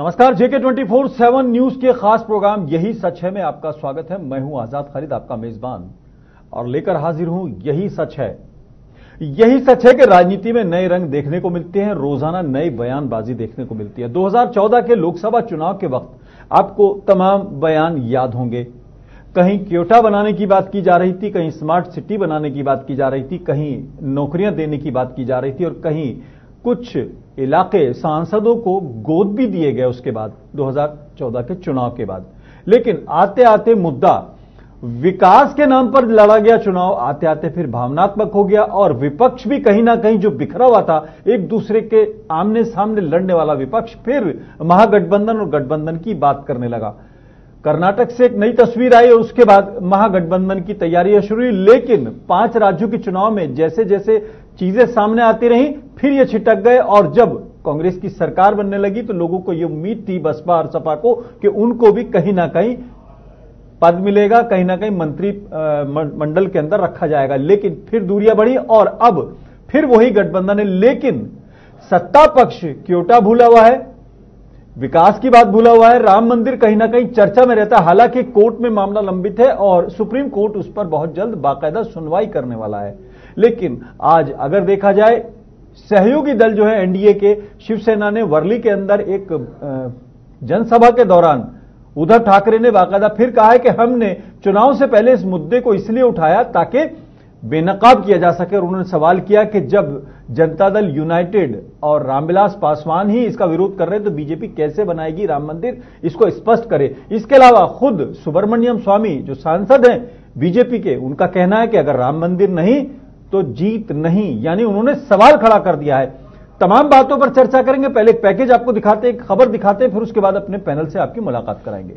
नमस्कार, जेके 24/7 न्यूज के खास प्रोग्राम यही सच है में आपका स्वागत है। मैं हूं आजाद खालिद, आपका मेजबान, और लेकर हाजिर हूं यही सच है। यही सच है कि राजनीति में नए रंग देखने को मिलते हैं, रोजाना नई बयानबाजी देखने को मिलती है। 2014 के लोकसभा चुनाव के वक्त आपको तमाम बयान याद होंगे। कहीं क्योटा बनाने की बात की जा रही थी, कहीं स्मार्ट सिटी बनाने की बात की जा रही थी, कहीं नौकरियां देने की बात की जा रही थी, और कहीं कुछ इलाके सांसदों को गोद भी दिए गए उसके बाद 2014 के चुनाव के बाद। लेकिन आते आते मुद्दा विकास के नाम पर लड़ा गया चुनाव आते आते फिर भावनात्मक हो गया, और विपक्ष भी कहीं ना कहीं जो बिखरा हुआ था, एक दूसरे के आमने सामने लड़ने वाला विपक्ष फिर महागठबंधन और गठबंधन की बात करने लगा। कर्नाटक से एक नई तस्वीर आई और उसके बाद महागठबंधन की तैयारियां शुरू हुई। लेकिन 5 राज्यों के चुनाव में जैसे जैसे चीजें सामने आती रही, फिर ये छिटक गए, और जब कांग्रेस की सरकार बनने लगी तो लोगों को ये उम्मीद थी बसपा और सपा को कि उनको भी कहीं ना कहीं पद मिलेगा, कहीं ना कहीं मंत्री मंडल के अंदर रखा जाएगा। लेकिन फिर दूरियां बढ़ी और अब फिर वही गठबंधन है। लेकिन सत्ता पक्ष क्योटा भूला हुआ है, विकास की बात भूला हुआ है, राम मंदिर कहीं ना कहीं चर्चा में रहता है। हालांकि कोर्ट में मामला लंबित है और सुप्रीम कोर्ट उस पर बहुत जल्द बाकायदा सुनवाई करने वाला है। लेकिन आज अगर देखा जाए, सहयोगी दल जो है एनडीए के, शिवसेना ने वर्ली के अंदर एक जनसभा के दौरान उद्धव ठाकरे ने बाकायदा फिर कहा है कि हमने चुनाव से पहले इस मुद्दे को इसलिए उठाया ताकि बेनकाब किया जा सके। और उन्होंने सवाल किया कि जब जनता दल यूनाइटेड और रामविलास पासवान ही इसका विरोध कर रहे हैं तो बीजेपी कैसे बनाएगी राम मंदिर, इसको स्पष्ट करे। इसके अलावा खुद सुब्रमण्यम स्वामी जो सांसद हैं बीजेपी के, उनका कहना है कि अगर राम मंदिर नहीं तो जीत नहीं, यानी उन्होंने सवाल खड़ा कर दिया है। तमाम बातों पर चर्चा करेंगे। पहले एक पैकेज आपको दिखाते हैं, एक खबर दिखाते हैं, फिर उसके बाद अपने पैनल से आपकी मुलाकात कराएंगे।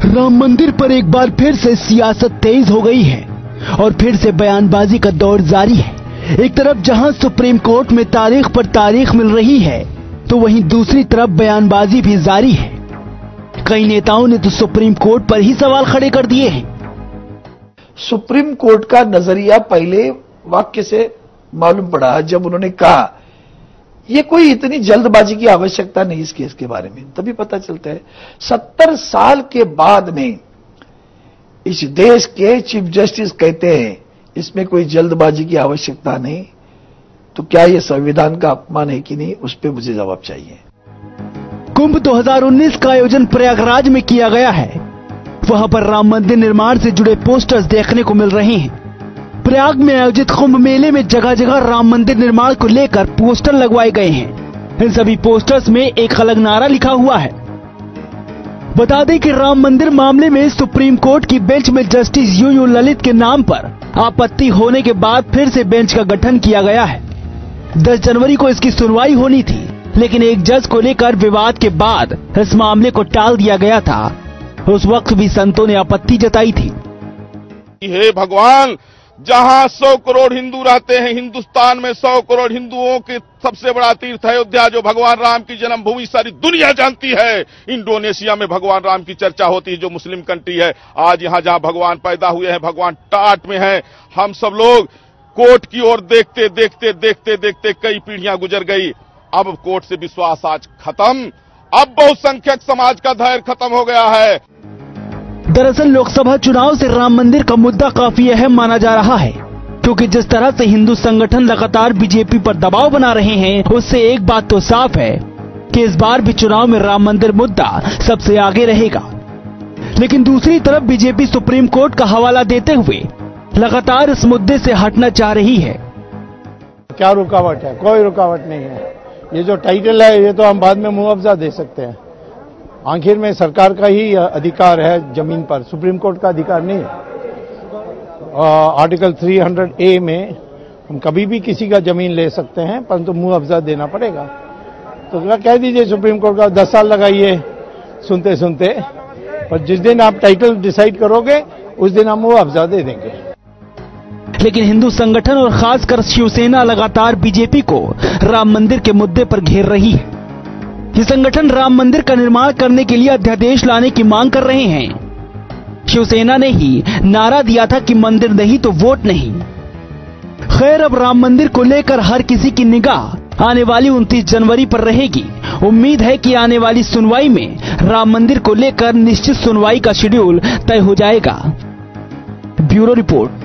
राम मंदिर पर एक बार फिर से सियासत तेज हो गई है और फिर से बयानबाजी का दौर जारी है। एक तरफ जहां सुप्रीम कोर्ट में तारीख पर तारीख मिल रही है, तो वहीं दूसरी तरफ बयानबाजी भी जारी है। कई नेताओं ने तो सुप्रीम कोर्ट पर ही सवाल खड़े कर दिए हैं। सुप्रीम कोर्ट का नजरिया पहले वाक्य से मालूम पड़ा जब उन्होंने कहा ये कोई इतनी जल्दबाजी की आवश्यकता नहीं इस केस के बारे में, तभी पता चलता है 70 साल के बाद में इस देश के चीफ जस्टिस कहते हैं इसमें कोई जल्दबाजी की आवश्यकता नहीं, तो क्या यह संविधान का अपमान है कि नहीं, उस पर मुझे जवाब चाहिए। कुंभ 2019 का आयोजन प्रयागराज में किया गया है। वहां पर राम मंदिर निर्माण से जुड़े पोस्टर्स देखने को मिल रहे हैं। प्रयाग में आयोजित कुंभ मेले में जगह जगह राम मंदिर निर्माण को लेकर पोस्टर लगवाए गए हैं। इन सभी पोस्टर्स में एक अलग नारा लिखा हुआ है। बता दें कि राम मंदिर मामले में सुप्रीम कोर्ट की बेंच में जस्टिस यू ललित के नाम पर आपत्ति होने के बाद फिर से बेंच का गठन किया गया है। 10 जनवरी को इसकी सुनवाई होनी थी, लेकिन एक जज को लेकर विवाद के बाद इस मामले को टाल दिया गया था। उस वक्त भी संतों ने आपत्ति जताई थी। हे भगवान, जहां 100 करोड़ हिंदू रहते हैं, हिंदुस्तान में 100 करोड़ हिंदुओं के सबसे बड़ा तीर्थ अयोध्या, जो भगवान राम की जन्मभूमि सारी दुनिया जानती है। इंडोनेशिया में भगवान राम की चर्चा होती है, जो मुस्लिम कंट्री है। आज यहां जहां भगवान पैदा हुए हैं, भगवान टाट में है। हम सब लोग कोर्ट की ओर देखते देखते देखते देखते कई पीढ़ियां गुजर गई। अब कोर्ट से विश्वास आज खत्म। अब बहुसंख्यक समाज का धैर्य खत्म हो गया है। दरअसल लोकसभा चुनाव से राम मंदिर का मुद्दा काफी अहम माना जा रहा है, क्योंकि जिस तरह से हिंदू संगठन लगातार बीजेपी पर दबाव बना रहे हैं, उससे एक बात तो साफ है कि इस बार भी चुनाव में राम मंदिर मुद्दा सबसे आगे रहेगा। लेकिन दूसरी तरफ बीजेपी सुप्रीम कोर्ट का हवाला देते हुए लगातार इस मुद्दे से हटना चाह रही है। क्या रुकावट है? कोई रुकावट नहीं है। ये जो टाइटल है ये तो हम बाद में मुआवजा दे सकते हैं। आखिर में सरकार का ही अधिकार है जमीन पर, सुप्रीम कोर्ट का अधिकार नहीं है। आर्टिकल 300A में हम कभी भी किसी का जमीन ले सकते हैं, परंतु मुआवजा देना पड़ेगा। तो क्या कह दीजिए सुप्रीम कोर्ट का 10 साल लगाइए सुनते सुनते, पर जिस दिन आप टाइटल डिसाइड करोगे उस दिन हम मुआवजा दे देंगे। लेकिन हिंदू संगठन और खासकर शिवसेना लगातार बीजेपी को राम मंदिर के मुद्दे पर घेर रही है। ये संगठन राम मंदिर का निर्माण करने के लिए अध्यादेश लाने की मांग कर रहे हैं। शिवसेना ने ही नारा दिया था कि मंदिर नहीं तो वोट नहीं। खैर, अब राम मंदिर को लेकर हर किसी की निगाह आने वाली 29 जनवरी पर रहेगी। उम्मीद है कि आने वाली सुनवाई में राम मंदिर को लेकर निश्चित सुनवाई का शेड्यूल तय हो जाएगा। Bureau report.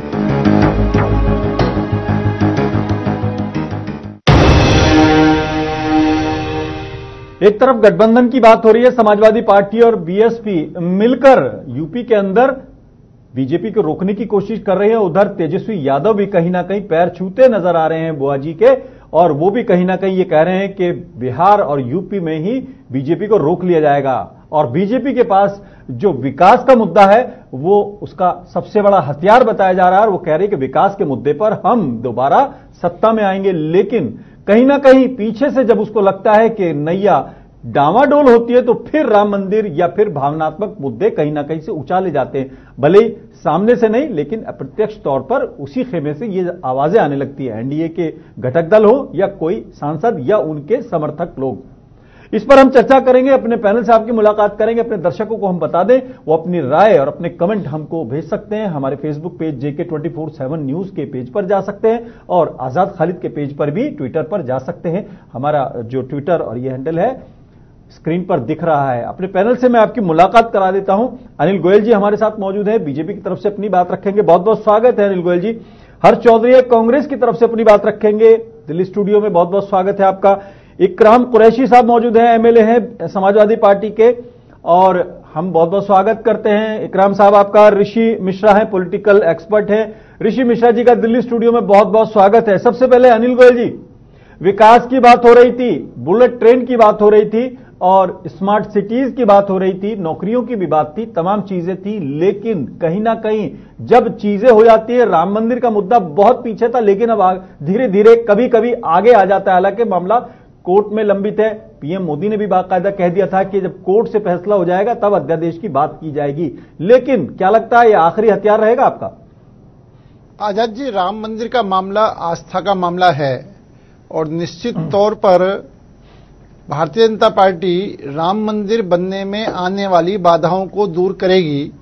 एक तरफ गठबंधन की बात हो रही है, समाजवादी पार्टी और बीएसपी मिलकर यूपी के अंदर बीजेपी को रोकने की कोशिश कर रहे हैं। उधर तेजस्वी यादव भी कहीं ना कहीं पैर छूते नजर आ रहे हैं बुआ जी के, और वो भी कहीं ना कहीं ये कह रहे हैं कि बिहार और यूपी में ही बीजेपी को रोक लिया जाएगा। और बीजेपी के पास जो विकास का मुद्दा है वो उसका सबसे बड़ा हथियार बताया जा रहा है, और वो कह रहे हैं कि विकास के मुद्दे पर हम दोबारा सत्ता में आएंगे। लेकिन कहीं ना कहीं पीछे से जब उसको लगता है कि नैया डामाडोल होती है तो फिर राम मंदिर या फिर भावनात्मक मुद्दे कहीं ना कहीं से उछाले जाते हैं, भले ही सामने से नहीं लेकिन अप्रत्यक्ष तौर पर उसी खेमे से ये आवाजें आने लगती है, एनडीए के घटक दल हो या कोई सांसद या उनके समर्थक लोग। इस पर हम चर्चा करेंगे, अपने पैनल से आपकी मुलाकात करेंगे। अपने दर्शकों को हम बता दें वो अपनी राय और अपने कमेंट हमको भेज सकते हैं। हमारे फेसबुक पेज JK 24/7 न्यूज के पेज पर जा सकते हैं और आजाद खालिद के पेज पर भी, ट्विटर पर जा सकते हैं। हमारा जो ट्विटर और ये हैंडल है स्क्रीन पर दिख रहा है। अपने पैनल से मैं आपकी मुलाकात करा देता हूं। अनिल गोयल जी हमारे साथ मौजूद है, बीजेपी की तरफ से अपनी बात रखेंगे। बहुत बहुत स्वागत है अनिल गोयल जी। हर्ष चौधरी कांग्रेस की तरफ से अपनी बात रखेंगे, दिल्ली स्टूडियो में बहुत बहुत स्वागत है आपका। इकराम कुरैशी साहब मौजूद हैं, एमएलए हैं समाजवादी पार्टी के, और हम बहुत बहुत स्वागत करते हैं इकराम साहब आपका। ऋषि मिश्रा है, पॉलिटिकल एक्सपर्ट है। ऋषि मिश्रा जी का दिल्ली स्टूडियो में बहुत बहुत स्वागत है। सबसे पहले अनिल गोयल जी, विकास की बात हो रही थी, बुलेट ट्रेन की बात हो रही थी और स्मार्ट सिटीज की बात हो रही थी, नौकरियों की भी बात थी, तमाम चीजें थी, लेकिन कहीं ना कहीं जब चीजें हो जाती है, राम मंदिर का मुद्दा बहुत पीछे था लेकिन अब धीरे धीरे कभी कभी आगे आ जाता है। हालांकि मामला कोर्ट में लंबित है। पीएम मोदी ने भी बाकायदा कह दिया था कि जब कोर्ट से फैसला हो जाएगा तब अध्यादेश की बात की जाएगी। लेकिन क्या लगता है ये आखिरी हथियार रहेगा आपका? आजाद जी, राम मंदिर का मामला आस्था का मामला है और निश्चित तौर पर भारतीय जनता पार्टी राम मंदिर बनने में आने वाली बाधाओं को दूर करेगी,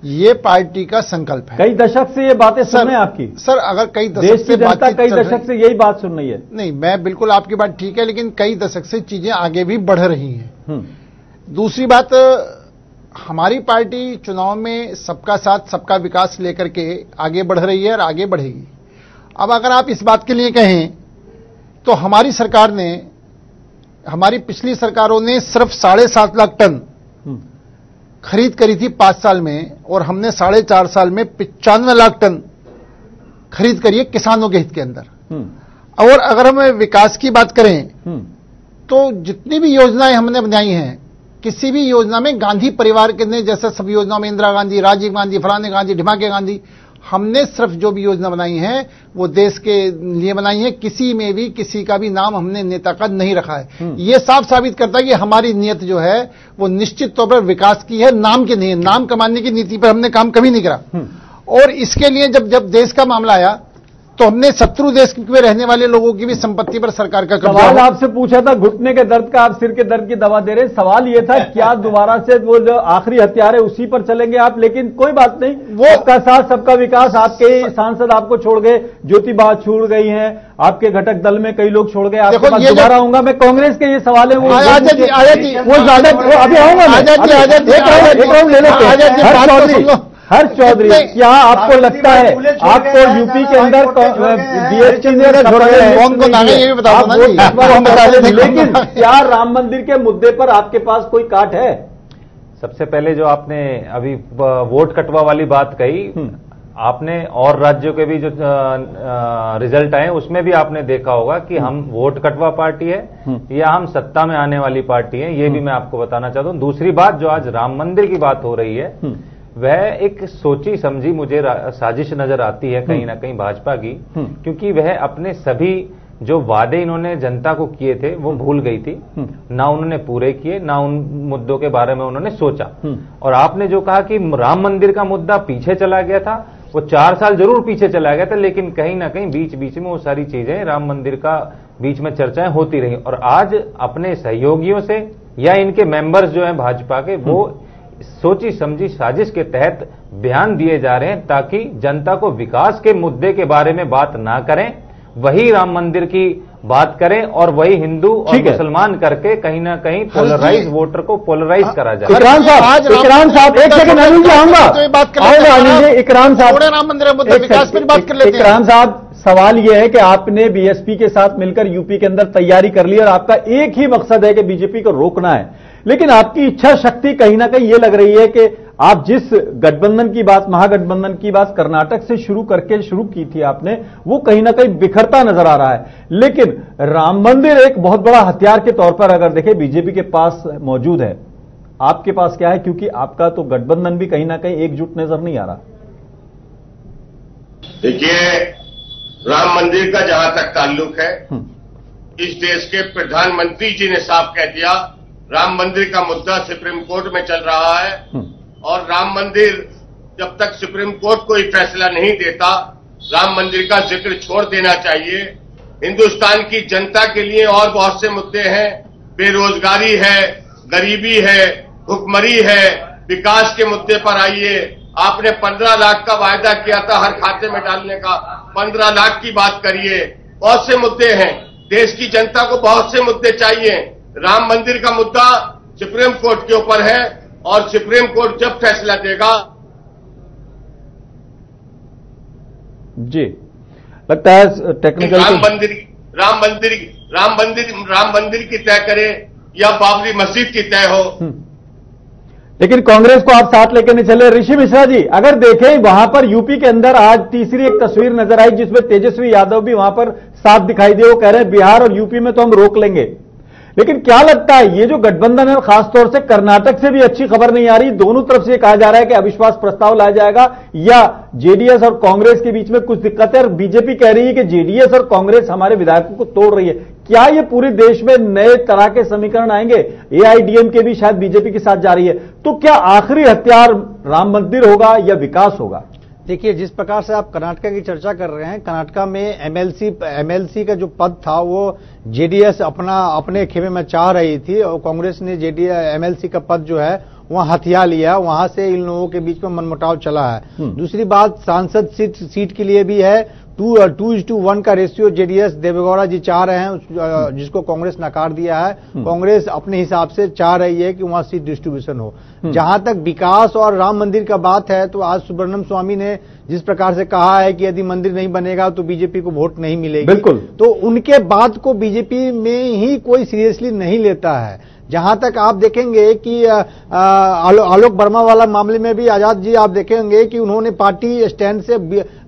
ये पार्टी का संकल्प है। कई दशक से ये बातें सुन रहे हैं आपकी। सर, अगर कई दशक देश की से जनता कई दशक से यही बात सुन रही है। नहीं, मैं बिल्कुल आपकी बात ठीक है, लेकिन कई दशक से चीजें आगे भी बढ़ रही हैं। दूसरी बात, हमारी पार्टी चुनाव में सबका साथ सबका विकास लेकर के आगे बढ़ रही है और आगे बढ़ेगी। अब अगर आप इस बात के लिए कहें तो हमारी सरकार ने, हमारी पिछली सरकारों ने सिर्फ 7.5 लाख टन खरीद करी थी 5 साल में, और हमने 4.5 साल में 95 लाख टन खरीद करी है किसानों के हित के अंदर। और अगर हम विकास की बात करें तो जितनी भी योजनाएं हमने बनाई हैं, किसी भी योजना में गांधी परिवार के ने, जैसे सब योजनाओं में इंदिरा गांधी, राजीव गांधी, फलाने गांधी, ढिमाके गांधी, हमने सिर्फ जो भी योजना बनाई है वो देश के लिए बनाई है। किसी में भी किसी का भी नाम हमने नेता का नहीं रखा है। ये साफ साबित करता है कि हमारी नीयत जो है वो निश्चित तौर पर विकास की है, नाम की नहीं है। नाम कमाने की नीति पर हमने काम कभी नहीं करा। और इसके लिए जब देश का मामला आया तो हमने शत्रु देश में रहने वाले लोगों की भी संपत्ति पर सरकार का कब्जा। सवाल आपसे पूछा था घुटने के दर्द का, आप सिर के दर्द की दवा दे रहे हैं। सवाल ये था क्या दोबारा से वो जो आखिरी हथियार है उसी पर चलेंगे आप? लेकिन कोई बात नहीं, वो सबका साथ सबका विकास, आपके सांसद आपको छोड़ गए, ज्योतिबा छोड़ गई हैं, आपके घटक दल में कई लोग छोड़ गए। आपके पास दोबारा आऊंगा मैं। कांग्रेस के ये सवाल है वो ज्यादा अभी आऊंगा। हर्ष चौधरी, क्या आपको लगता है आपको यूपी के अंदर बीएसपी ने लेकिन क्या राम मंदिर के मुद्दे पर आपके पास कोई काट है? सबसे पहले जो आपने अभी वोट कटवा वाली बात कही, आपने और राज्यों के भी जो रिजल्ट आए उसमें भी आपने देखा होगा कि हम वोट कटवा पार्टी है या हम सत्ता में आने वाली पार्टी है, ये भी मैं आपको बताना चाहता हूं। दूसरी बात, जो आज राम मंदिर की बात हो रही है वह एक सोची समझी मुझे साजिश नजर आती है कहीं ना कहीं भाजपा की, क्योंकि वह अपने सभी जो वादे इन्होंने जनता को किए थे वो भूल गई थी, ना उन्होंने पूरे किए, ना उन मुद्दों के बारे में उन्होंने सोचा। और आपने जो कहा कि राम मंदिर का मुद्दा पीछे चला गया था, वो 4 साल जरूर पीछे चला गया था, लेकिन कहीं ना कहीं बीच बीच में वो सारी चीजें राम मंदिर का बीच में चर्चाएं होती रही। और आज अपने सहयोगियों से या इनके मेंबर्स जो हैं भाजपा के, वो सोची समझी साजिश के तहत बयान दिए जा रहे हैं ताकि जनता को विकास के मुद्दे के बारे में बात ना करें, वही राम मंदिर की बात करें और वही हिंदू और मुसलमान करके कहीं ना कहीं पोलराइज वोटर को पोलराइज करा जाए। इकराम साहब एक सेकंड अनिल जी आऊंगा। इकराम साहब राम मंदिर मुद्दे विकास पर बात कर लेते हैं। इकराम साहब, सवाल यह है कि आपने बीएसपी के साथ मिलकर यूपी के अंदर तैयारी कर ली और आपका एक ही मकसद है कि बीजेपी को रोकना है, लेकिन आपकी इच्छा शक्ति कहीं ना कहीं यह लग रही है कि आप जिस गठबंधन की बात, महागठबंधन की बात कर्नाटक से शुरू की थी आपने, वो कहीं ना कहीं बिखरता नजर आ रहा है। लेकिन राम मंदिर एक बहुत बड़ा हथियार के तौर पर अगर देखें बीजेपी के पास मौजूद है, आपके पास क्या है? क्योंकि आपका तो गठबंधन भी कहीं ना कहीं एकजुट नजर नहीं आ रहा। देखिए, राम मंदिर का जहां तक ताल्लुक है, इस देश के प्रधानमंत्री जी ने साफ कह दिया, राम मंदिर का मुद्दा सुप्रीम कोर्ट में चल रहा है और राम मंदिर जब तक सुप्रीम कोर्ट कोई फैसला नहीं देता, राम मंदिर का जिक्र छोड़ देना चाहिए। हिंदुस्तान की जनता के लिए और बहुत से मुद्दे हैं, बेरोजगारी है, गरीबी है, भुखमरी है, विकास के मुद्दे पर आइए। आपने 15 लाख का वायदा किया था हर खाते में डालने का, 15 लाख की बात करिए। बहुत से मुद्दे हैं, देश की जनता को बहुत से मुद्दे चाहिए। राम मंदिर का मुद्दा सुप्रीम कोर्ट के ऊपर है और सुप्रीम कोर्ट जब फैसला देगा। जी, लगता है टेक्निकल राम मंदिर की तय करे या बाबरी मस्जिद की तय हो, लेकिन कांग्रेस को आप साथ लेकर नहीं चले। ऋषि मिश्रा जी, अगर देखें वहां पर यूपी के अंदर आज तीसरी एक तस्वीर नजर आई जिसमें तेजस्वी यादव भी वहां पर साथ दिखाई दिए। वो कह रहे हैं बिहार और यूपी में तो हम रोक लेंगे, लेकिन क्या लगता है ये जो गठबंधन है, खासतौर से कर्नाटक से भी अच्छी खबर नहीं आ रही, दोनों तरफ से कहा जा रहा है कि अविश्वास प्रस्ताव लाया जाएगा या जेडीएस और कांग्रेस के बीच में कुछ दिक्कत है और बीजेपी कह रही है कि जेडीएस और कांग्रेस हमारे विधायकों को तोड़ रही है। क्या ये पूरे देश में नए तरह के समीकरण आएंगे? एआईडीएमके भी शायद बीजेपी के साथ जा रही है, तो क्या आखिरी हथियार राम मंदिर होगा या विकास होगा? देखिए, जिस प्रकार से आप कर्नाटका की चर्चा कर रहे हैं, कर्नाटका में एमएलसी का जो पद था वो जेडीएस अपने खेमे में चाह रही थी और कांग्रेस ने एमएलसी का पद जो है वहां हथिया लिया, वहां से इन लोगों के बीच में मनमुटाव चला है। दूसरी बात, सांसद सीट के लिए भी है 2:1 का रेशियो जेडीएस देवेगौड़ा जी चाह रहे हैं, जिसको कांग्रेस नकार दिया है। कांग्रेस अपने हिसाब से चाह रही है कि वहां सीट डिस्ट्रीब्यूशन हो। जहां तक विकास और राम मंदिर का बात है, तो आज सुब्रमण्यम स्वामी ने जिस प्रकार से कहा है कि यदि मंदिर नहीं बनेगा तो बीजेपी को वोट नहीं मिलेगी, बिल्कुल, तो उनके बात को बीजेपी में ही कोई सीरियसली नहीं लेता है। जहां तक आप देखेंगे कि आलोक वर्मा वाला मामले में भी आजाद जी आप देखेंगे कि उन्होंने पार्टी स्टैंड से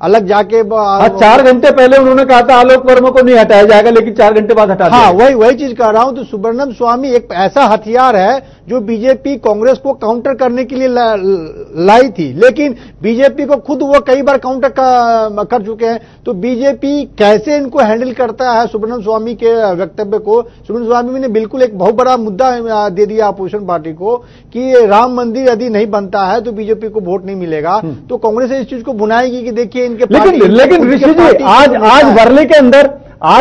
अलग जाके 4 घंटे पहले उन्होंने कहा था आलोक वर्मा को नहीं हटाया जाएगा, लेकिन 4 घंटे बाद हटा दिया। हाँ, वही चीज कह रहा हूं। तो सुब्रमण्यम स्वामी एक ऐसा हथियार है जो बीजेपी कांग्रेस को काउंटर करने के लिए लाई थी, लेकिन बीजेपी को खुद वो कई बार काउंटर कर चुके हैं। तो बीजेपी कैसे इनको हैंडल करता है सुब्रमण्यम स्वामी के वक्तव्य को? सुब्रमण्यम स्वामी ने बिल्कुल एक बहुत बड़ा मुद्दा दे दिया अपोजिशन पार्टी को कि राम मंदिर यदि नहीं बनता है तो बीजेपी को वोट नहीं मिलेगा। तो कांग्रेस इस चीज को बुनाएगी कि देखिए इनके लेकिन ऋषि जी, आज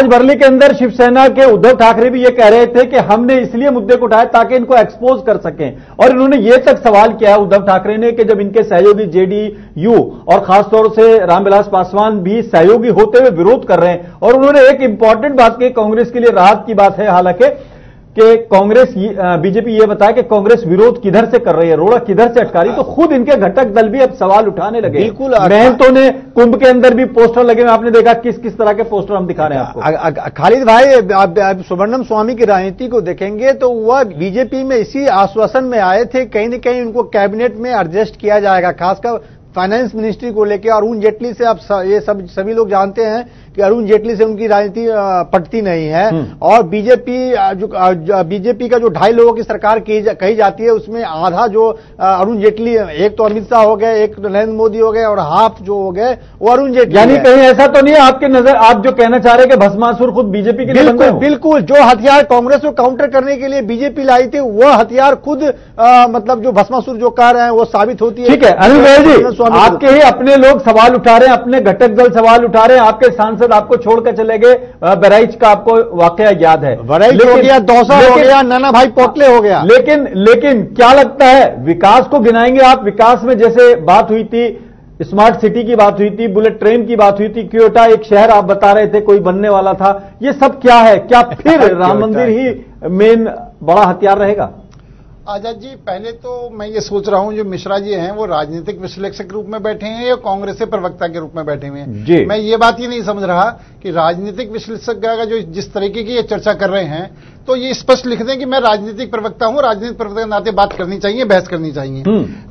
वर्ली के अंदर शिवसेना के उद्धव ठाकरे भी ये कह रहे थे कि हमने इसलिए मुद्दे को उठाया ताकि इनको एक्सपोज कर सकें, और इन्होंने ये तक सवाल किया है उद्धव ठाकरे ने कि जब इनके सहयोगी जेडीयू और खासतौर से रामविलास पासवान भी सहयोगी होते हुए विरोध कर रहे हैं, और उन्होंने एक इंपॉर्टेंट बात की, कांग्रेस के लिए राहत की बात है हालांकि कि कांग्रेस बीजेपी ये बताया कि कांग्रेस विरोध किधर से कर रही है, रोड़ा किधर से अटका रही, तो खुद इनके घटक दल भी अब सवाल उठाने लगे। बिल्कुल, महंतों ने कुंभ के अंदर भी पोस्टर लगे हुए, आपने देखा किस किस तरह के पोस्टर हम दिखा रहे हैं आपको। खालिद भाई, आप सुब्रमण्यम स्वामी की राजनीति को देखेंगे तो वह बीजेपी में इसी आश्वासन में आए थे कहीं न कहीं उनको कैबिनेट में एडजस्ट किया जाएगा, खासकर फाइनेंस मिनिस्ट्री को लेकर। अरुण जेटली से आप ये सभी लोग जानते हैं कि अरुण जेटली से उनकी राजनीति पटती नहीं है, और बीजेपी का जो 2.5 लोगों की सरकार कही जाती है उसमें आधा जो अरुण जेटली, एक तो अमित शाह हो गए, एक तो नरेंद्र मोदी हो गए, और हाफ जो हो गए वो अरुण जेटली। यानी कहीं ऐसा तो नहीं है आपके नजर, आप जो कहना चाह रहे हैं कि भस्मासुर खुद बीजेपी के लिए? बिल्कुल, जो हथियार कांग्रेस को काउंटर करने के लिए बीजेपी लाई थी वह हथियार खुद मतलब जो भस्मासुर जो कह रहे हैं वो साबित होती है। ठीक है अनिल भाई जी, आपके ही अपने लोग सवाल उठा रहे हैं, अपने घटक दल सवाल उठा रहे हैं, आपके सांसद सांसद आपको छोड़कर चले गए, बहराइच का आपको वाकया याद है, बहराइच हो गया, दौसा हो गया, नाना भाई पोटले हो गया। लेकिन क्या लगता है विकास को गिनाएंगे आप? विकास में जैसे बात हुई थी, स्मार्ट सिटी की बात हुई थी, बुलेट ट्रेन की बात हुई थी, क्योटा एक शहर आप बता रहे थे कोई बनने वाला था, ये सब क्या है? क्या फिर राम मंदिर ही मेन बड़ा हथियार रहेगा? आजाद जी, पहले तो मैं ये सोच रहा हूं जो मिश्रा जी हैं वो राजनीतिक विश्लेषक के रूप में बैठे हैं या कांग्रेस के प्रवक्ता के रूप में बैठे हुए हैं। मैं ये बात ही नहीं समझ रहा कि राजनीतिक विश्लेषक का जो जिस तरीके की ये चर्चा कर रहे हैं तो ये स्पष्ट लिख दें कि मैं राजनीतिक प्रवक्ता हूं, राजनीतिक प्रवक्ता के नाते बात करनी चाहिए, बहस करनी चाहिए।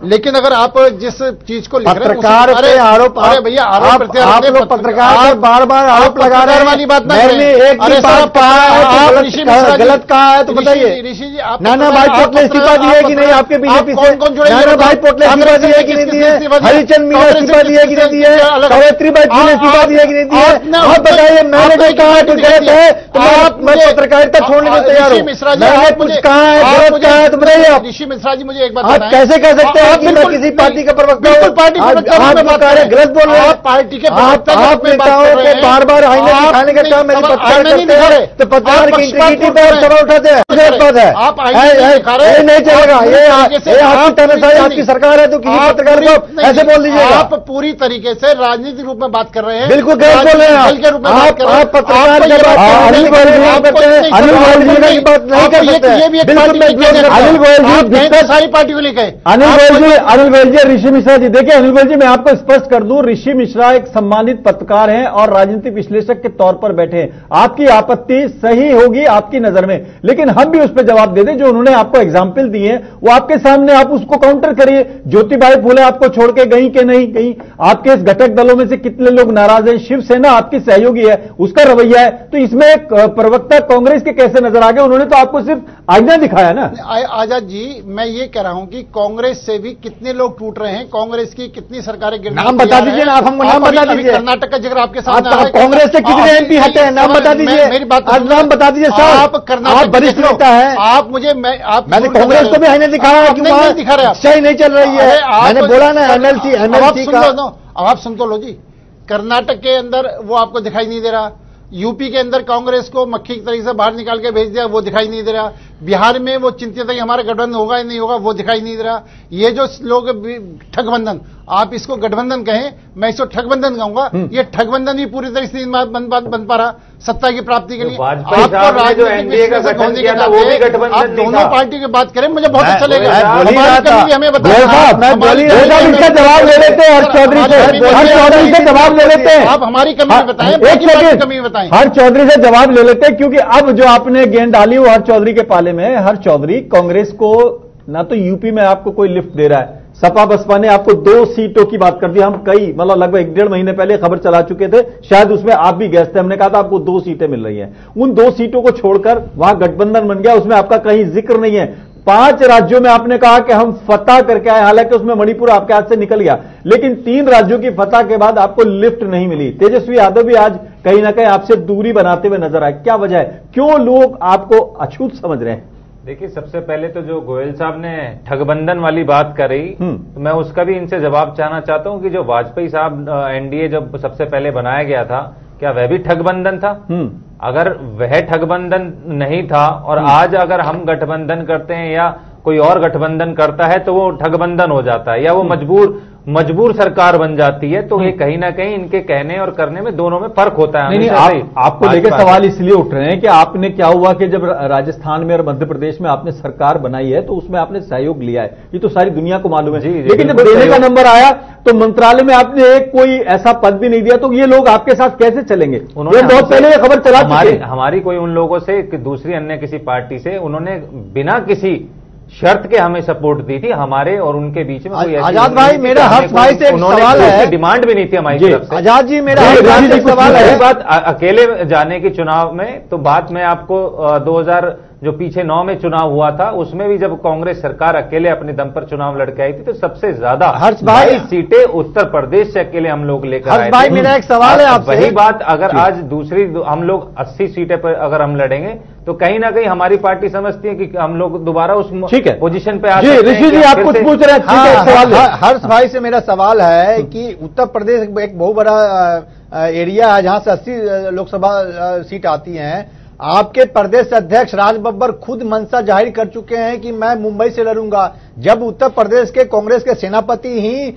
लेकिन अगर आप जिस चीज को लिख रहे हैं पत्रकार पे आरोप, अरे भैया आरोप प्रत्यारोप, पत्रकार बार बार आरोप लगा रहे हैं वाली बात नहीं, एक भी बात कहा है गलत कहा है तो बताइए। ऋषि जी, आप नाना भाई पोटले इस्तीफा दिए कि नहीं आपके बीजेपी से? नाना भाई पोटले इस्तीफा दिए कि नहीं दिए? हरिचंद मीना इस्तीफा दिए कि नहीं दिए? सावित्री बाई फुले इस्तीफा दिए कि नहीं दिए? आप बताइए, मैंने जो कहा है तो गलत है तो मैं पत्रकारिता छोड़ने को तैयार हूं। मैंने कुछ कहा है गलत कहा है तो बताइए आप। ऋषि मिश्रा जी, मुझे एक बात आप कैसे कह सकते हैं कि मैं किसी पार्टी का प्रवक्ता हूं? पार्टी आप गलत बोल रहे हैं। पार्टी के आप नेताओं को बार बार आईने दिखाने का काम मेरे पत्रकार करते हैं तो पत्रकार की इंटीग्रिटी पर सवाल उठाते हैं। गलत बात है, ये नहीं चलेगा। ये आपकी तानाशाही, आपकी सरकार है तो किसी पत्रकार को ऐसे बोल दीजिएगा। आप पूरी तरीके से राजनीतिक रूप में बात कर रहे हैं, बिल्कुल गलत बोल रहे हैं आप पत्रकार की बात अनिल गोयल जी करते हैं, अनिल गोयल जी की बात नहीं कर सकते। ये भी एक पार्टी अनिल गोयल जी सारी पार्टी को लेकर अनिल गोयल जी ऋषि मिश्रा जी, देखिए अनिल गोयल जी, मैं आपको स्पष्ट कर दूं, ऋषि मिश्रा एक सम्मानित पत्रकार हैं और राजनीतिक विश्लेषक के तौर पर बैठे हैं। आपकी आपत्ति सही होगी आपकी नजर में, लेकिन हम भी उस पर जवाब दे दें। जो उन्होंने आपको एग्जाम्पल दिए हैं वो आपके सामने, आप उसको काउंटर करिए। ज्योतिबाई फुले आपको छोड़ के गई कि नहीं गई? आपके इस घटक दलों में से कितने लोग नाराज हैं? शिवसेना आपकी सहयोगी है, उसका रवैया है, तो इसमें एक प्रवक्ता कांग्रेस के कैसे नजर आ गए? उन्होंने तो आपको सिर्फ आईना दिखाया ना। आजाद जी, मैं ये कह रहा हूं कि कांग्रेस से भी कितने लोग टूट रहे हैं, कांग्रेस की कितनी सरकारें गिरने नाम बता दीजिए ना, आप हमको नाम बता दीजिए। कर्नाटक का जिक्र आपके सामने है, कांग्रेस से कितने एमपी हटे हैं? नाम बता दीजिए, मेरी बात नाम बता दीजिए सर। आप कर्नाटक वरिष्ठ नेता है, आप मुझे मैंने कांग्रेस को भी आईने दिखाया कि वहां दिखा रहे सही नहीं चल रही है। मैंने बोला ना एमएलसी का। अब आप सुन तो लो जी, कर्नाटक के अंदर वो आपको दिखाई नहीं दे रहा, यूपी के अंदर कांग्रेस को मक्खी की तरीके से बाहर निकाल के भेज दिया, वो दिखाई नहीं दे रहा, बिहार में वो चिंतित है कि हमारा गठबंधन होगा या नहीं होगा, वो दिखाई नहीं दे रहा। ये जो लोग ठगबंधन, आप इसको गठबंधन कहें, मैं इसको ठगबंधन कहूंगा, ये ठगबंधन ही पूरी तरह से बन पा रहा सत्ता की प्राप्ति के लिए। आपको जो एनडीए का गठन किया था वो भी गठबंधन आप दोनों पार्टी की बात करें, मुझे बहुत अच्छा लगेगा। हमें इसका जवाब ले लेते हैं हर्ष चौधरी से, जवाब ले लेते हैं। आप हमारी कमी बताएं, कमी बताएं। हर्ष चौधरी से जवाब ले लेते हैं, क्योंकि अब जो आपने गेंद डाली वो हर्ष चौधरी के पाले में है। हर्ष चौधरी, कांग्रेस को ना तो यूपी में आपको कोई लिफ्ट दे रहा है, सपा बसपा ने आपको 2 सीटों की बात कर दी। हम कई मतलब लगभग 1.5 महीने पहले खबर चला चुके थे, शायद उसमें आप भी गए थे। हमने कहा था आपको 2 सीटें मिल रही हैं। उन 2 सीटों को छोड़कर वहां गठबंधन बन गया, उसमें आपका कहीं जिक्र नहीं है। 5 राज्यों में आपने कहा कि हम फतह करके आए, हालांकि उसमें मणिपुर आपके हाथ से निकल गया, लेकिन 3 राज्यों की फतह के बाद आपको लिफ्ट नहीं मिली। तेजस्वी यादव भी आज कहीं ना कहीं आपसे दूरी बनाते हुए नजर आए। क्या वजह है, क्यों लोग आपको अछूत समझ रहे हैं? देखिए, सबसे पहले तो जो गोयल साहब ने ठगबंधन वाली बात करी, तो मैं उसका भी इनसे जवाब चाहना चाहता हूं कि जो वाजपेयी साहब एनडीए जब सबसे पहले बनाया गया था, क्या वह भी ठगबंधन था? अगर वह ठगबंधन नहीं था और आज अगर हम गठबंधन करते हैं या कोई और गठबंधन करता है तो वो ठगबंधन हो जाता है या वो मजबूर सरकार बन जाती है। तो ये कहीं ना कहीं इनके कहने और करने में दोनों में फर्क होता है। नहीं, आपको लेकर सवाल इसलिए उठ रहे हैं कि आपने क्या हुआ कि जब राजस्थान में और मध्य प्रदेश में आपने सरकार बनाई है तो उसमें आपने सहयोग लिया है, ये तो सारी दुनिया को मालूम है। लेकिन जब देने का नंबर आया तो मंत्रालय में आपने एक कोई ऐसा पद भी नहीं दिया, तो ये लोग आपके साथ कैसे चलेंगे? उन्होंने बहुत पहले ये खबर चला चुके। हमारी कोई उन लोगों से, दूसरी अन्य किसी पार्टी से उन्होंने बिना किसी शर्त के हमें सपोर्ट दी थी। हमारे और उनके बीच में कोई आजाद भाई, मेरा हर्ष भाई से एक सवाल है, डिमांड भी नहीं थी हमारी तरफ से। आजाद जी, मेरा हर्ष भाई से सवाल है, बात अकेले जाने की चुनाव में, तो बात में आपको 2000 जो पीछे 9 में चुनाव हुआ था उसमें भी जब कांग्रेस सरकार अकेले अपने दम पर चुनाव लड़के आई थी तो सबसे ज्यादा हर्ष भाई सीटें उत्तर प्रदेश से अकेले हम लोग लेकर आए थे। हर्ष भाई, मेरा एक सवाल है आपसे। वही बात अगर आज दूसरी हम लोग 80 सीटें पर अगर हम लड़ेंगे तो कहीं ना कहीं हमारी पार्टी समझती है कि हम लोग दोबारा उस पोजीशन पे आ सकते हैं। ऋषि जी, आप कुछ पूछ रहे हैं? हर्ष भाई से मेरा सवाल है कि उत्तर प्रदेश एक बहुत बड़ा एरिया है जहां से 80 लोकसभा सीट आती हैं। आपके प्रदेश अध्यक्ष राज बब्बर खुद मंशा जाहिर कर चुके हैं कि मैं मुंबई से लड़ूंगा। जब उत्तर प्रदेश के कांग्रेस के सेनापति ही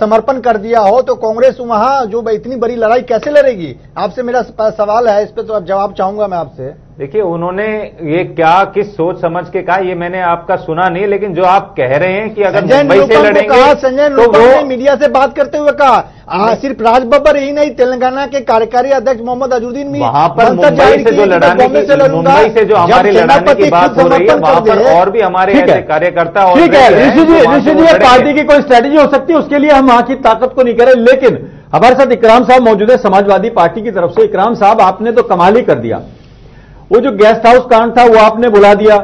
समर्पण कर दिया हो तो कांग्रेस वहां जो इतनी बड़ी लड़ाई कैसे लड़ेगी? आपसे मेरा सवाल है, इस पे तो अब जवाब चाहूंगा मैं आपसे। देखिए, उन्होंने ये क्या किस सोच समझ के कहा ये मैंने आपका सुना नहीं, लेकिन जो आप कह रहे हैं कि अगर मुंबई से लड़ेंगे संजय निरुपम ने मीडिया से बात करते हुए कहा, सिर्फ राज बब्बर ही नहीं, तेलंगाना के कार्यकारी अध्यक्ष मोहम्मद अजहरुद्दीन भी वहां पर मुंबई से जो लड़ाने की, मुंबई से जो हमारे लड़ाने की बात हो रही है, वहां पर और भी हमारे ऐसे कार्यकर्ता और ठीक है। ऋषि जी पार्टी की कोई स्ट्रेटेजी हो सकती है, उसके लिए हम वहां की ताकत को नहीं कह रहे, लेकिन हमारे साथ इकराम साहब मौजूद है समाजवादी पार्टी की तरफ से। इकराम साहब, आपने तो कमाल ही कर दिया। वो जो गेस्ट हाउस कांड था वो आपने बुला दिया।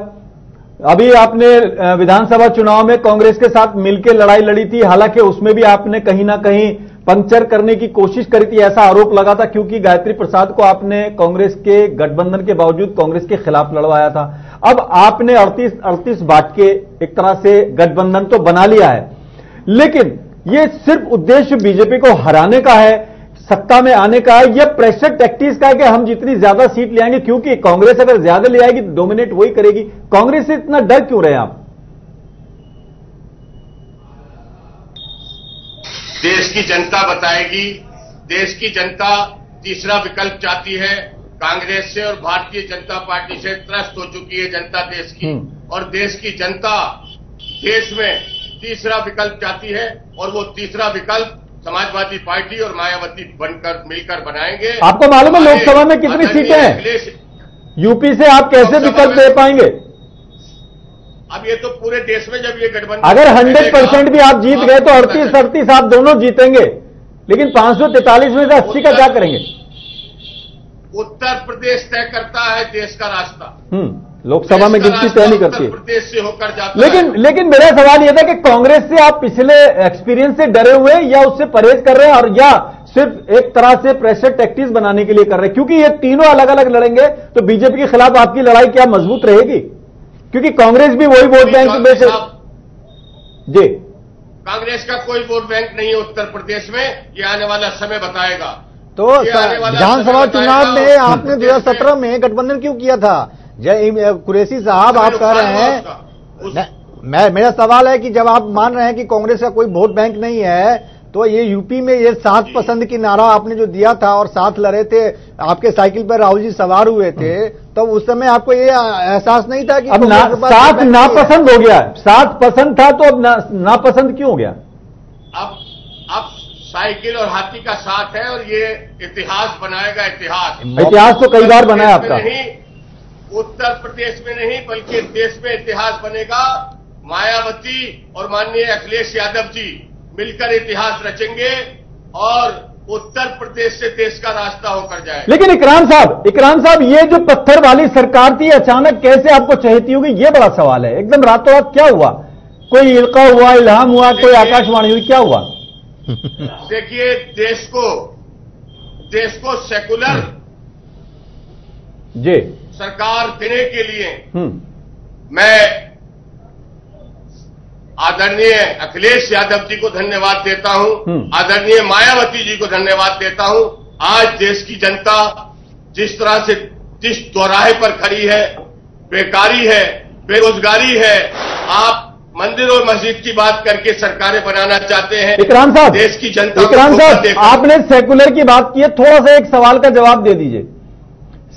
अभी आपने विधानसभा चुनाव में कांग्रेस के साथ मिलकर लड़ाई लड़ी थी, हालांकि उसमें भी आपने कहीं ना कहीं पंक्चर करने की कोशिश करी थी, ऐसा आरोप लगा था, क्योंकि गायत्री प्रसाद को आपने कांग्रेस के गठबंधन के बावजूद कांग्रेस के खिलाफ लड़वाया था। अब आपने 38 बांट के एक तरह से गठबंधन तो बना लिया है, लेकिन ये सिर्फ उद्देश्य बीजेपी को हराने का है, सत्ता में आने का है, यह प्रेशर टैक्टिक्स का है कि हम जितनी ज्यादा सीट ले आएंगे, क्योंकि कांग्रेस अगर ज्यादा ले आएगी तो डोमिनेट वही करेगी। कांग्रेस से इतना डर क्यों रहे आप? देश की जनता बताएगी। देश की जनता तीसरा विकल्प चाहती है। कांग्रेस से और भारतीय जनता पार्टी से त्रस्त हो चुकी है जनता देश की, और देश की जनता देश में तीसरा विकल्प चाहती है, और वो तीसरा विकल्प समाजवादी पार्टी और मायावती बनकर मिलकर बनाएंगे। आपको मालूम है लोकसभा में कितनी सीटें हैं? यूपी से आप कैसे विकल्प दे पाएंगे? अब ये तो पूरे देश में जब ये गठबंधन, अगर 100% भी आप जीत गए तो 38 आप दोनों जीतेंगे, लेकिन 543 में से 80 का क्या करेंगे? उत्तर प्रदेश तय करता है देश का रास्ता। लोकसभा में गिनती तय नहीं करती है। उत्तर प्रदेश से होकर जाता है। लेकिन मेरा सवाल यह था कि कांग्रेस से आप पिछले एक्सपीरियंस से डरे हुए या उससे परहेज कर रहे हैं, और या सिर्फ एक तरह से प्रेशर टैक्टिक्स बनाने के लिए कर रहे हैं? क्योंकि ये तीनों अलग अलग लड़ेंगे तो बीजेपी के खिलाफ आपकी लड़ाई क्या मजबूत रहेगी? क्योंकि कांग्रेस भी वही वोट बैंक में से जी। कांग्रेस का कोई वोट बैंक नहीं है उत्तर प्रदेश में, ये आने वाला समय बताएगा। तो विधानसभा चुनाव में आपने 2017 में गठबंधन क्यों किया था? जय कुरैशी साहब, आप कह रहे हैं, मेरा सवाल है कि जब आप मान रहे हैं कि कांग्रेस का कोई वोट बैंक नहीं है, तो ये यूपी में ये साथ पसंद की नारा आपने जो दिया था और साथ लड़े थे, आपके साइकिल पर राहुल जी सवार हुए थे, तो उस समय आपको ये एहसास नहीं था कि अब साथ नापसंद हो गया? साथ पसंद था तो अब नापसंद क्यों हो गया? अब साइकिल और हाथी का साथ है, और ये इतिहास बनाएगा। इतिहास तो कई बार बनाया आपका। उत्तर प्रदेश में नहीं बल्कि देश में इतिहास बनेगा। मायावती और माननीय अखिलेश यादव जी मिलकर इतिहास रचेंगे, और उत्तर प्रदेश से देश का रास्ता होकर जाएगा। लेकिन इकराम साहब, ये जो पत्थर वाली सरकार थी अचानक कैसे आपको चहेती होगी, ये बड़ा सवाल है। एकदम रातों रात क्या हुआ? कोई इल्का हुआ, इल्हाम हुआ, कोई आकाशवाणी हुई, क्या हुआ? देखिए, देश को सेकुलर जी सरकार देने के लिए मैं आदरणीय अखिलेश यादव जी को धन्यवाद देता हूं, आदरणीय मायावती जी को धन्यवाद देता हूं। आज देश की जनता जिस तरह से जिस चौराहे पर खड़ी है, बेकारी है, बेरोजगारी है, आप मंदिर और मस्जिद की बात करके सरकारें बनाना चाहते हैं। इकराम साहब, देश की जनता, इकराम साहब, आपने सेकुलर की बात की है, थोड़ा सा एक सवाल का जवाब दे दीजिए।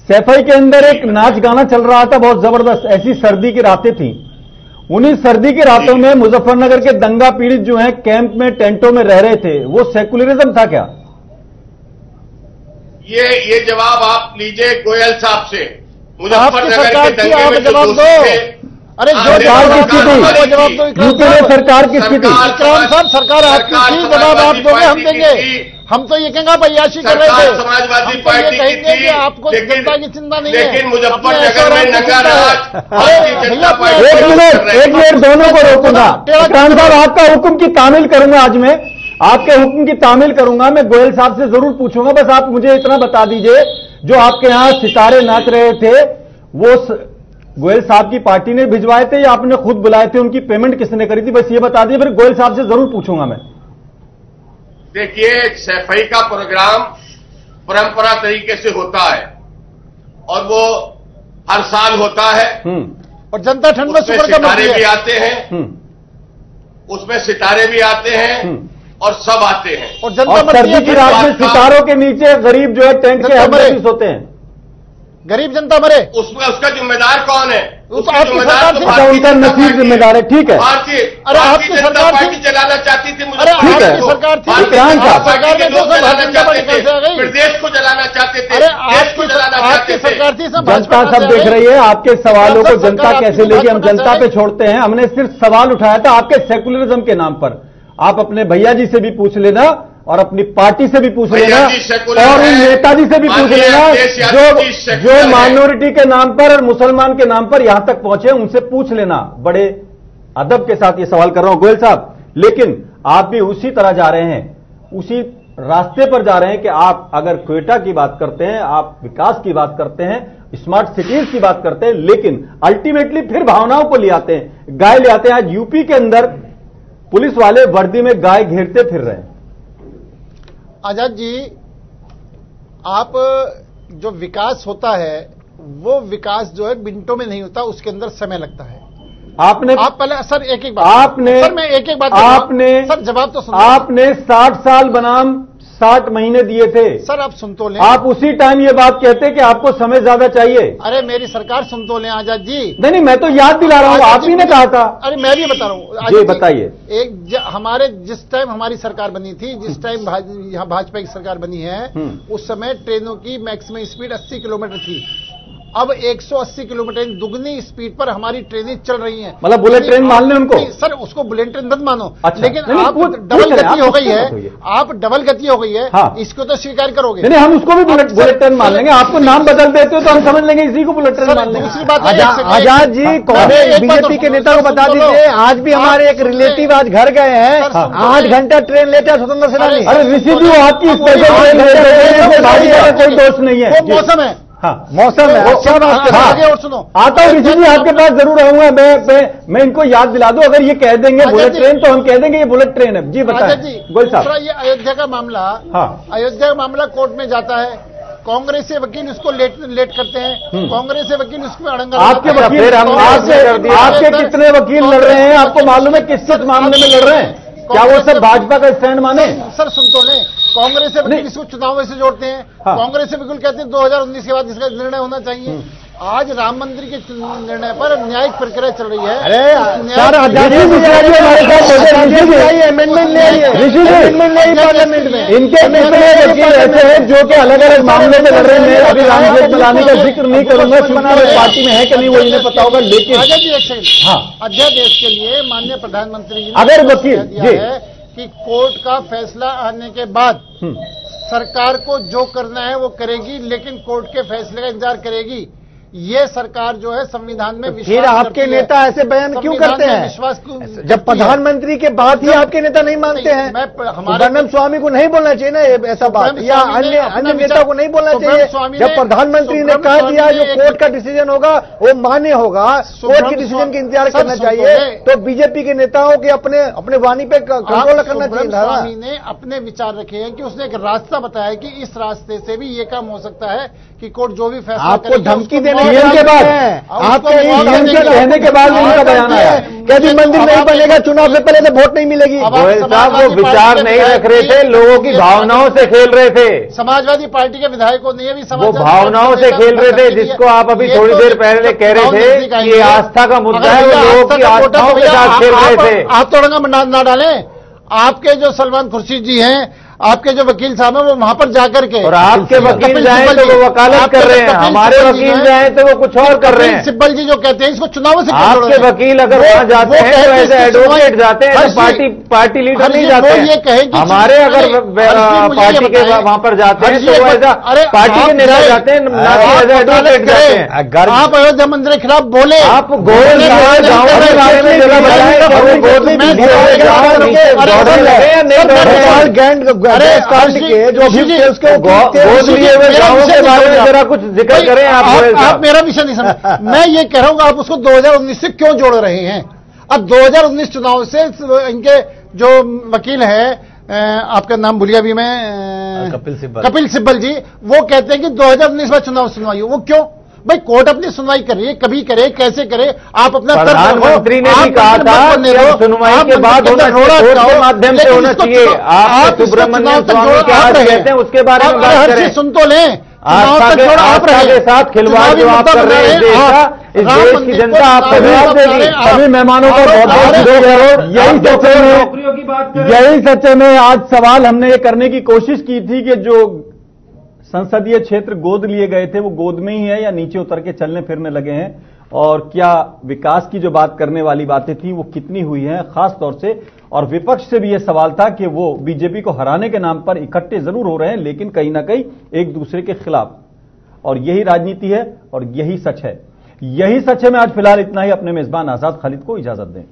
सैफई के अंदर एक नाच गाना चल रहा था बहुत जबरदस्त, ऐसी सर्दी की रातें थी। उन्हीं सर्दी की रातों में मुजफ्फरनगर के दंगा पीड़ित जो हैं कैंप में टेंटों में रह रहे थे, वो सेकुलरिज्म था क्या? ये जवाब आप लीजिए गोयल साहब से। मुजफ्फरनगर के दंगे में जवाब दो। अरे जो सरकार किसकी थी? जवाब दो। यूपी में सरकार किसकी थी? इकराम साहब, सरकार आपकी थी, जवाब आप दोगे, हम देंगे। हम तो ये कहेंगे अय्याशी कर रहे थे, समाजवादी पार्टी की थी, आपको जनता की चिंता नहीं है। लेकिन मुजफ्फरनगर में नंगा राज एक मिनट दोनों को रोकूंगा। इकराम साहब, आपका हुक्म की तामील करूंगा आज मैं, आपके हुक्म की तामील करूंगा। मैं गोयल साहब से जरूर पूछूंगा, बस आप मुझे इतना बता दीजिए, जो आपके यहां सितारे नाच रहे थे वो गोयल साहब की पार्टी ने भिजवाए थे या आपने खुद बुलाए थे? उनकी पेमेंट किसने करी थी? बस ये बता दीजिए, फिर गोयल साहब से जरूर पूछूंगा मैं। देखिए, सैफई का प्रोग्राम परंपरा तरीके से होता है और वो हर साल होता है। और जनता ठंड में सुपर का सितारे भी आते हैं, उसमें सितारे भी आते हैं और सब आते हैं। और जनता सर्दी की रात में सितारों के नीचे गरीब जो है टेंट के हद होते हैं, गरीब जनता मरे, उसमें उसका जिम्मेदार कौन है? उसका जिम्मेदार उनका नसीब जिम्मेदार है। ठीक है, भारतीय जनता पार्टी चलाना चाहती थी, ठीक है, सरकार थी, सरकार के लोग चलाना चाहते थे, प्रदेश को चलाना चाहते थे, देश को चलाना चाहते थे। सरकार थी, जनता सब देख रही है आपके सवालों को। जनता कैसे लेगी, हम जनता पे छोड़ते हैं। हमने सिर्फ सवाल उठाया था आपके सेकुलरिज्म के नाम पर। आप अपने भैया जी से भी पूछ लेना और अपनी पार्टी से भी पूछ लेना और उन नेताजी से भी पूछ लेना जो माइनॉरिटी के नाम पर और मुसलमान के नाम पर यहां तक पहुंचे, उनसे पूछ लेना। बड़े अदब के साथ ये सवाल कर रहा हूं गोयल साहब, लेकिन आप भी उसी तरह जा रहे हैं, उसी रास्ते पर जा रहे हैं कि आप अगर क्वेटा की बात करते हैं, आप विकास की बात करते हैं, स्मार्ट सिटीज की बात करते हैं, लेकिन अल्टीमेटली फिर भावनाओं को ले आते हैं, गाय ले आते हैं। आज यूपी के अंदर पुलिस वाले वर्दी में गाय घेरते फिर रहे हैं। आजाद जी, आप जो विकास होता है वो विकास जो है मिनटों में नहीं होता, उसके अंदर समय लगता है। आप पहले सर एक बात आपने सर मैं एक बात आपने सर जवाब तो सुनो। आपने 60 साल बनाम 60 महीने दिए थे सर, आप सुन तो लें। आप उसी टाइम ये बात कहते कि आपको समय ज्यादा चाहिए। अरे मेरी सरकार सुन तो लें आजाद जी। नहीं, मैं तो याद दिला रहा हूं, आप ही ने कहा था। अरे मैं भी बता रहा हूं जी, बताइए। हमारे जिस टाइम हमारी सरकार बनी थी, जिस टाइम यहाँ भाजपा की सरकार बनी है, उस समय ट्रेनों की मैक्सिमम स्पीड 80 किलोमीटर थी। अब 180 किलोमीटर दुगनी स्पीड पर हमारी ट्रेनें चल रही हैं। मतलब बुलेट ट्रेन मान लें उनको? सर उसको बुलेट ट्रेन मत मानो। अच्छा, लेकिन आप डबल गति हो गई है, आप डबल गति हो गई है, इसको तो स्वीकार करोगे? नहीं, हम उसको भी बुलेट ट्रेन मान लेंगे। आपको नाम बदल देते हो तो हम समझ लेंगे इसी को बुलेट ट्रेन मान लेंगे। दूसरी बात आजाद जी, कांग्रेस बीजेपी के नेता को बता दीजिए, आज भी हमारे एक रिलेटिव आज घर गए हैं, 8 घंटा ट्रेन लेते हैं स्वतंत्र सेनानी। अरे ऋषि जी, आपकी स्पेशल ट्रेन लेते कोई दोष नहीं है, मौसम है। हाँ, मौसम है। आगे और सुनो, आता हूँ ऋषि जी, आपके पास जरूर रहूंगा। मैं इनको याद दिला दूं, अगर ये कह देंगे बुलेट ट्रेन तो हम कह देंगे ये बुलेट ट्रेन है। जी बताएं गोयल साहब। ये अयोध्या का मामला, अयोध्या का मामला कोर्ट में जाता है, कांग्रेस से वकील उसको लेट करते हैं, कांग्रेस से वकील उसमें अड़ंगा। आपके वकील, आपके कितने वकील लड़ रहे हैं आपको मालूम है? किस मामले में लड़ रहे हैं? क्या वो सब भाजपा का स्टैंड माने? सर सुन तो लें, कांग्रेस से वकील इसको चुनाव से जोड़ते हैं, कांग्रेस से वकील कहते हैं 2019 के बाद इसका निर्णय होना चाहिए। आज राम मंदिर के निर्णय पर न्यायिक प्रक्रिया चल रही है। अरे अमेंडमेंट में इनके वकील ऐसे हैं जो कि अलग अलग मामले में लड़ रहे हैं। मैं अभी राम जेठमलानी का जिक्र नहीं करूंगा क्योंकि पार्टी में है कि नहीं वो इन्हें पता होगा। लेकिन अध्यादेश के लिए माननीय प्रधानमंत्री जी ने अगर वकील दिया है कि कोर्ट का फैसला आने के बाद सरकार को जो करना है वो करेगी, लेकिन कोर्ट के फैसले का इंतजार करेगी। ये सरकार जो है संविधान में विश्वास फिर आपके नेता ऐसे बयान क्यों करते हैं? विश्वास जब प्रधानमंत्री के बाद ही आपके नेता नहीं मानते हैं। ब्रह्म स्वामी को नहीं बोलना चाहिए ना ऐसा बात, या अन्य नेता को नहीं बोलना चाहिए। जब प्रधानमंत्री ने कह दिया जो कोर्ट का डिसीजन होगा वो मान्य होगा, कोर्ट के डिसीजन का इंतजार करना चाहिए, तो बीजेपी के नेताओं के अपने वाणी पे कंट्रोल करना चाहिए। स्वामी ने अपने विचार रखे हैं कि उसने एक रास्ता बताया कि इस रास्ते से भी ये काम हो सकता है कि कोर्ट जो भी फैसला आपको धमकी देने के बाद, आपके कहने के बाद उनका बयान आया कि मंदिर नहीं बनेगा, चुनाव से पहले तो वोट नहीं मिलेगी। गोयल साहब वो विचार नहीं रख रहे थे, लोगों की भावनाओं से खेल रहे थे। समाजवादी पार्टी के विधायकों ने भी वो भावनाओं से खेल रहे थे, जिसको आप अभी थोड़ी देर पहले कह रहे थे कि ये आस्था का मुद्दा है, वो लोगों की आस्थाओं के साथ खेल रहे थे। आप तोड़ना ना डालें। आपके जो सलमान खुर्शीद जी हैं, आपके जो वकील साहब हैं, वो वहां पर जाकर के, और आपके वकील जाए तो वो वकालत कर रहे हैं, हमारे वकील जाए तो वो कुछ और कर रहे हैं। सिब्बल जी जो कहते हैं इसको चुनाव से, आपके वकील अगर वहां जाते हैं तो ऐसे एडवोकेट जाते हैं, पार्टी लीडर नहीं जाते हैं। हमारे अगर पार्टी के वहां पर जाते हैं तो ऐसा पार्टी के नेता जाते हैं, ना कि ऐसे एडवोकेट जाते हैं। आप अयोध्या मंदिर के खिलाफ बोले, आप गोल गांव के बारे में जगह बताएं, गोद लिए हुए गांवों के बारे में जरा कुछ जिक्र करें। आप मेरा विषय नहीं समझ। मैं ये कह रहा हूं आप उसको 2019 से क्यों जोड़ रहे हैं? अब 2019 चुनाव से इनके जो वकील हैं आपका नाम भूलिया भी मैं, कपिल सिब्बल जी, वो कहते हैं कि 2019 में चुनाव सुनवाई हो। वो क्यों भाई? कोर्ट अपनी सुनवाई कर रही है, कभी करे कैसे करे, आप अपना प्रधानमंत्री ने भी कहा था कि अब सुनवाई के बाद होना चाहिए, कोर्ट के माध्यम से होना चाहिए। आप सुब्रमण्यम स्वामी क्या कहते हैं उसके बारे में बात करें। सुन तो लें, आस्था के साथ खिलवाड़ जो आप कर रहे हैं, इस देश की जनता आपको जवाब देगी। सभी मेहमानों का बहुत बहुत यही सच्चे में आज सवाल हमने ये करने की कोशिश की थी कि जो संसदीय क्षेत्र गोद लिए गए थे वो गोद में ही है या नीचे उतर के चलने फिरने लगे हैं, और क्या विकास की जो बात करने वाली बातें थी वो कितनी हुई हैं खास तौर से। और विपक्ष से भी यह सवाल था कि वो बीजेपी को हराने के नाम पर इकट्ठे जरूर हो रहे हैं लेकिन कहीं ना कहीं एक दूसरे के खिलाफ, और यही राजनीति है और यही सच है। यही सच है में आज फिलहाल इतना ही। अपने मेजबान आजाद खालिद को इजाजत दें।